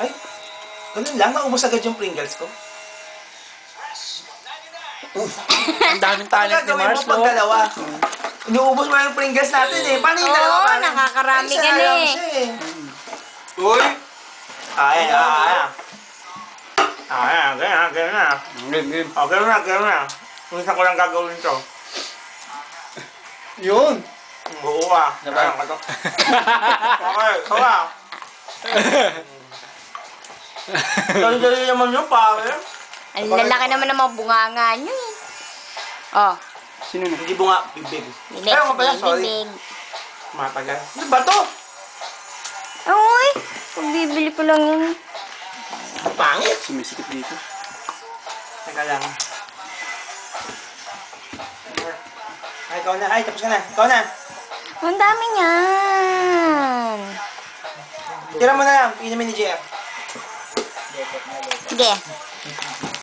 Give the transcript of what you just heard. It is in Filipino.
Ay, ganun lang. Naubos agad yung Pringles ko. Ang daming talent ni Mars, pag dalawa? Inuubos mo yung Pringles natin eh. Paano yung dalawa? Oo, nakakarami ka na eh. Uy! Ayan. Ganyan na. Game. Ganyan na. Minsan ko lang gagawin to. Yun. Oo ah. Diba? Okay, kawa. Dali-dali naman yun, pare. Ang lalaki naman ng mga bunganga nyo eh. Oh, Sino na? Hindi bunga, bibig. bibig, Ayaw ko pala, sorry. bibig. Matagal. Ano ba to? Uy, pagbibili ko lang yun. Pangit. Sumisikip dito. Teka lang. Ay, ikaw na. Ay, tapos ka na. Ikaw na. Ang dami niyan. Tira mo na lang. Inumin ni JF. Sige.